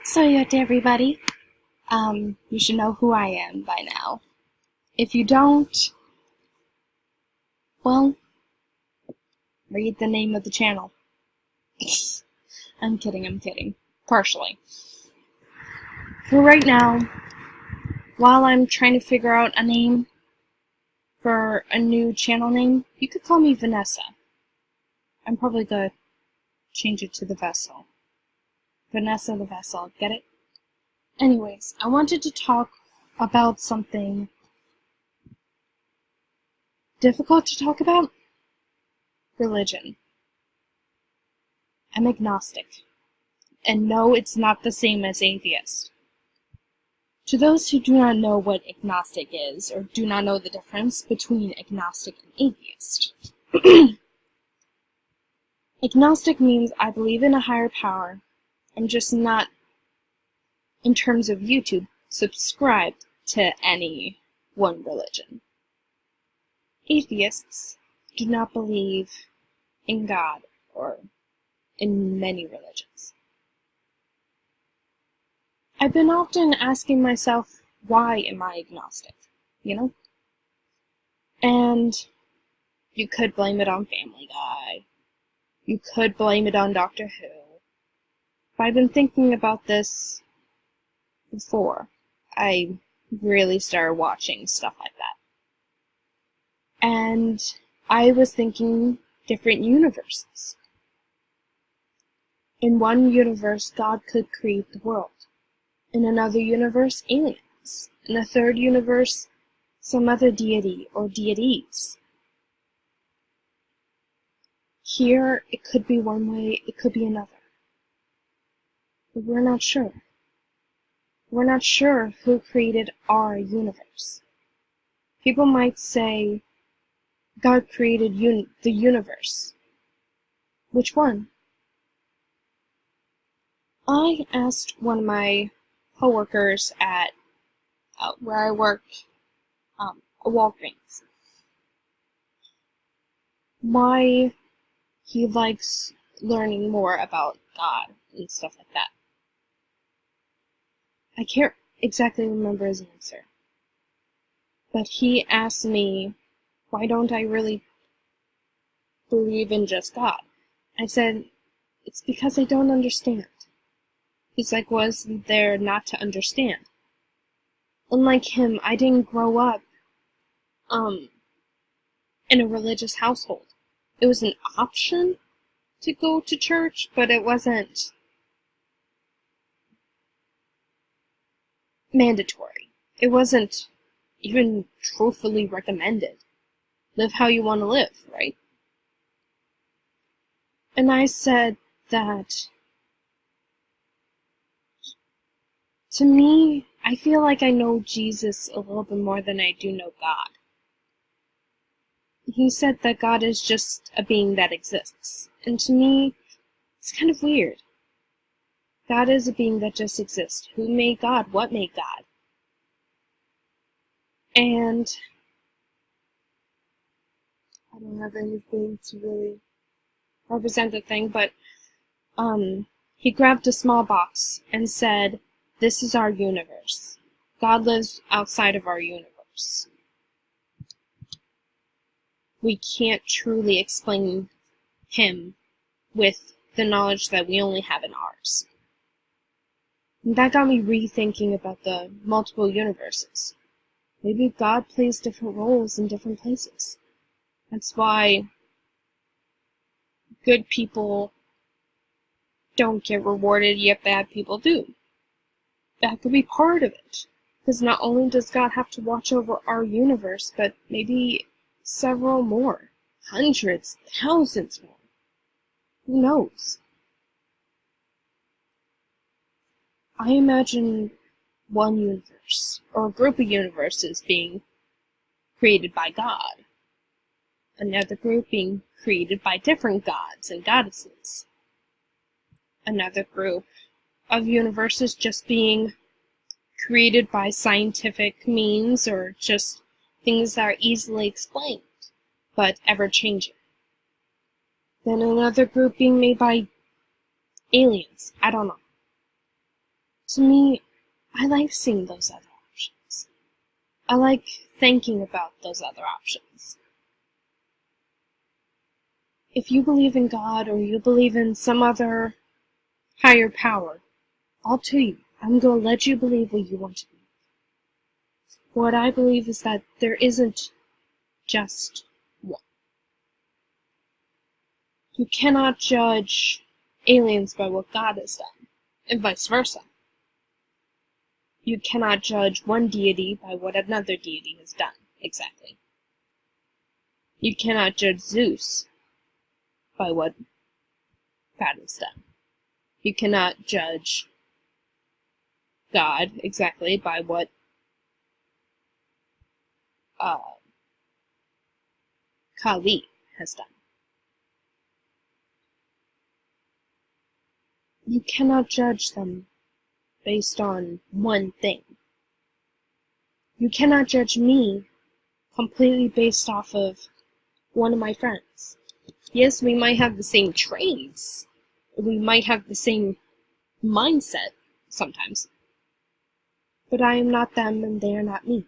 So yet everybody, you should know who I am by now. If you don't, well, read the name of the channel. I'm kidding. Partially. For right now, while I'm trying to figure out a name for a new channel name, you could call me Vanessa. I'm probably gonna change it to The Vessel. Vanessa the Vessel, get it? Anyways, I wanted to talk about something difficult to talk about. Religion. I'm agnostic. And no, it's not the same as atheist. To those who do not know what agnostic is, or do not know the difference between agnostic and atheist, agnostic means I believe in a higher power. I'm just not, in terms of YouTube, subscribed to any one religion. Atheists do not believe in God or in many religions. I've been often asking myself, why am I agnostic? And you could blame it on Family Guy. You could blame it on Doctor Who. But I've been thinking about this before I really started watching stuff like that. And I was thinking different universes. In one universe, God could create the world. In another universe, aliens. In a third universe, some other deity or deities. Here, it could be one way, it could be another. But we're not sure. We're not sure who created our universe. People might say, God created the universe. Which one? I asked one of my coworkers at where I work, a Walgreens, why he likes learning more about God and stuff like that. I can't exactly remember his answer, but he asked me, why don't I really believe in just God? I said, it's because I don't understand. He's like, was there not to understand? Unlike him, I didn't grow up in a religious household. It was an option to go to church, but it wasn't mandatory. It wasn't even truthfully recommended. Live how you want to live, right? And I said that, to me, I feel like I know Jesus a little bit more than I do know God. He said that God is just a being that exists. And to me, it's kind of weird. God is a being that just exists. Who made God? What made God? And I don't have anything to really represent the thing, but he grabbed a small box and said, this is our universe. God lives outside of our universe. We can't truly explain him with the knowledge that we only have in ours. And that got me rethinking about the multiple universes. Maybe God plays different roles in different places. That's why good people don't get rewarded, yet bad people do. That could be part of it. Because not only does God have to watch over our universe, but maybe several more. Hundreds, thousands more. Who knows? I imagine one universe, or a group of universes being created by God. Another group being created by different gods and goddesses. Another group of universes just being created by scientific means or just things that are easily explained, but ever-changing. Then another group being made by aliens. I don't know. To me, I like seeing those other options. I like thinking about those other options. If you believe in God or you believe in some other higher power, all to you. I'm going to let you believe what you want to believe. What I believe is that there isn't just one. You cannot judge aliens by what God has done, and vice versa. You cannot judge one deity by what another deity has done, exactly. You cannot judge Zeus by what God has done. You cannot judge God exactly by what Kali has done. You cannot judge them based on one thing. You cannot judge me completely based off of one of my friends. Yes, we might have the same traits. We might have the same mindset sometimes. But I am not them and they are not me.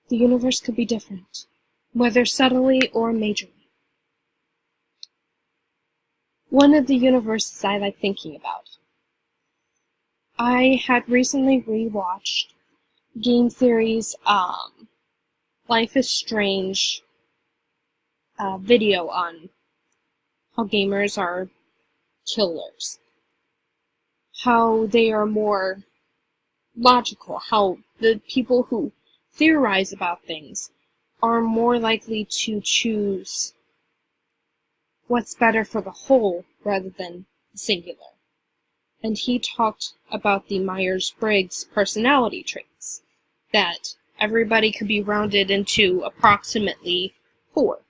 The universe could be different, whether subtly or majorly. One of the universes I like thinking about. I had recently rewatched Game Theory's Life is Strange video on how gamers are killers. How they are more logical, how the people who theorize about things are more likely to choose what's better for the whole rather than the singular. And he talked about the Myers-Briggs personality traits, that everybody could be rounded into approximately 4.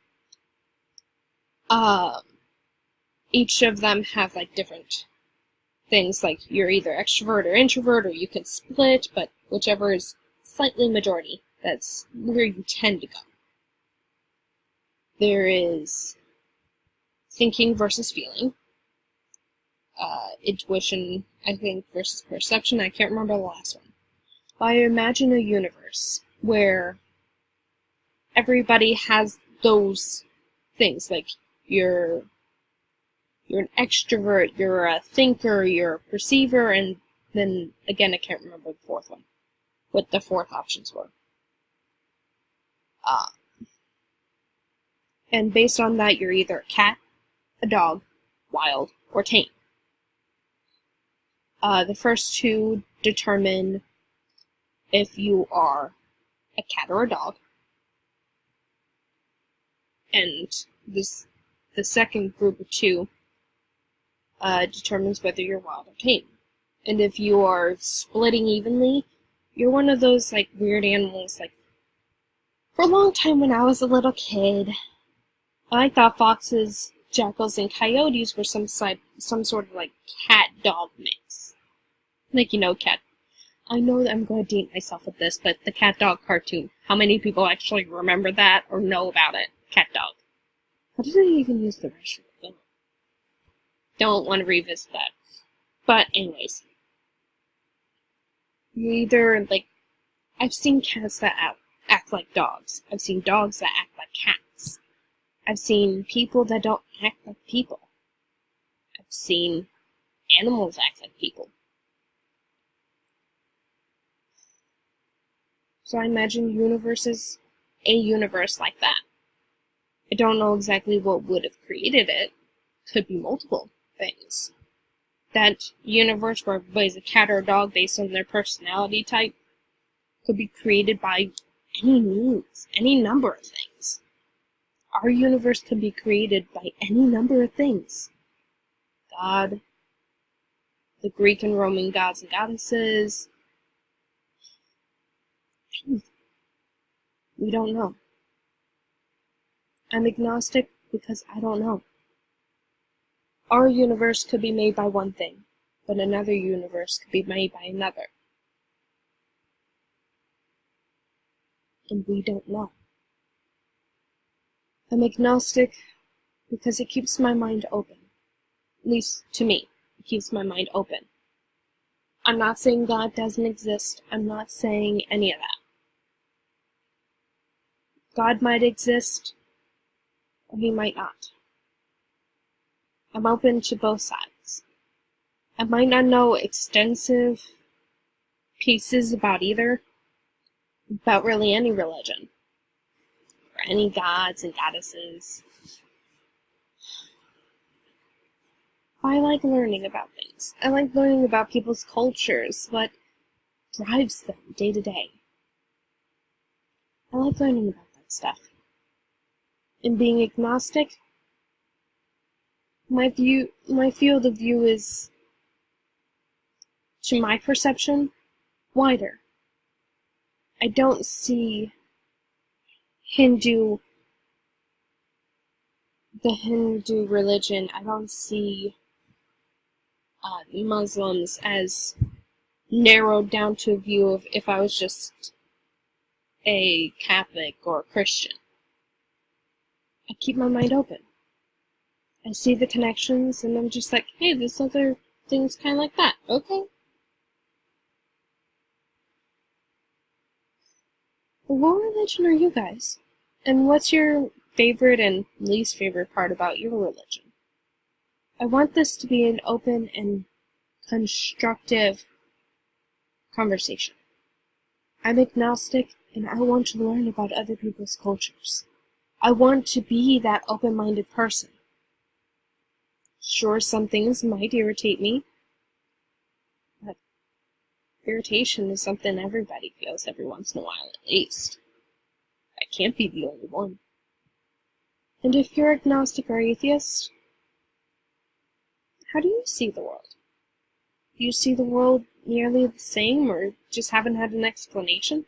Each of them have like different things, like you're either extrovert or introvert, or you can split, but whichever is slightly majority, that's where you tend to go. There is thinking versus feeling, intuition, I think, versus perception. I can't remember the last one. But I imagine a universe where everybody has those things, like you're an extrovert, you're a thinker, you're a perceiver, and then, again, I can't remember the fourth one, what the fourth options were. And based on that, you're either a cat, a dog, wild, or tame. The first two determine if you are a cat or a dog, and the second group of two determines whether you're wild or tame. And if you are splitting evenly, you're one of those like weird animals. Like, for a long time when I was a little kid, I thought foxes, jackals, and coyotes were some sort of like cat-dog mix. Like, you know, cat. I know that I'm going to date myself with this, but the cat-dog cartoon. How many people actually remember that or know about it? Cat-dog. How did I even use the restroom? Don't want to revisit that. But anyways. You either, like, I've seen cats that act like dogs. I've seen dogs that act like cats. I've seen people that don't act like people. I've seen animals act like people. So I imagine a universe like that. I don't know exactly what would have created it. Could be multiple things. That universe where everybody's a cat or a dog based on their personality type could be created by any means, any number of things. Our universe could be created by any number of things. God, the Greek and Roman gods and goddesses. We don't know. I'm agnostic because I don't know. Our universe could be made by one thing, but another universe could be made by another. And we don't know. I'm agnostic because it keeps my mind open. At least to me. It keeps my mind open. I'm not saying God doesn't exist. I'm not saying any of that. God might exist, or he might not. I'm open to both sides. I might not know extensive pieces about either, about really any religion, or any gods and goddesses. I like learning about things. I like learning about people's cultures, what drives them day to day. I like learning about that stuff. And being agnostic, my field of view is, to my perception, wider. I don't see the Hindu religion, I don't see Muslims as narrowed down to a view of if I was just a Catholic or a Christian. I keep my mind open. I see the connections, and I'm just like, hey, this other thing's kind of like that. Okay. What religion are you guys? And what's your favorite and least favorite part about your religion? I want this to be an open and constructive conversation. I'm agnostic, and I want to learn about other people's cultures. I want to be that open-minded person. Sure, some things might irritate me, but irritation is something everybody feels every once in a while, at least. I can't be the only one. And if you're agnostic or atheist, how do you see the world? Do you see the world nearly the same, or just haven't had an explanation?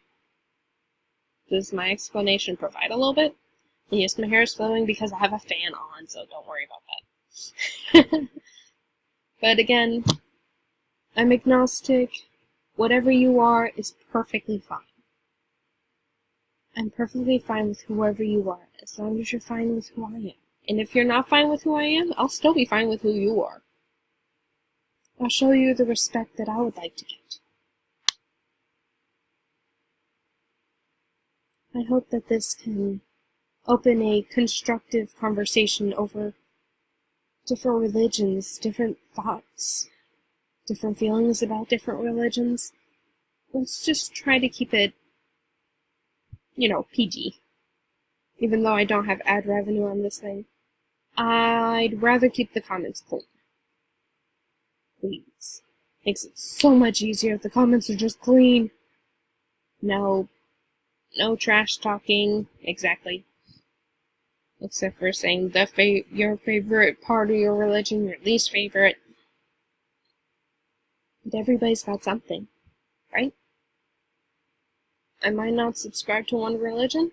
Does my explanation provide a little bit? And yes, my hair is flowing because I have a fan on, so don't worry about that. But again, I'm agnostic. Whatever you are is perfectly fine. I'm perfectly fine with whoever you are, as long as you're fine with who I am. And if you're not fine with who I am, I'll still be fine with who you are. I'll show you the respect that I would like to get. I hope that this can open a constructive conversation over different religions, different thoughts, different feelings about different religions. Let's just try to keep it, PG. Even though I don't have ad revenue on this thing. I'd rather keep the comments clean. Please. Makes it so much easier if the comments are just clean. No trash talking, exactly. Except for saying your favorite part of your religion, your least favorite. But everybody's got something, right? I might not subscribe to one religion.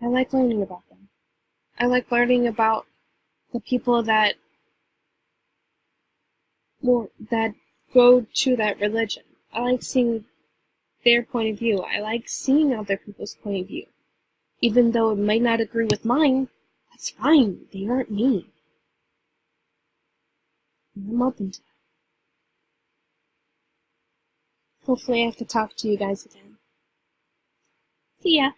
I like learning about them. I like learning about the people that go to that religion. I like seeing their point of view. I like seeing other people's point of view. Even though it might not agree with mine, that's fine. They aren't me. And I'm open to that. Hopefully I have to talk to you guys again. See ya.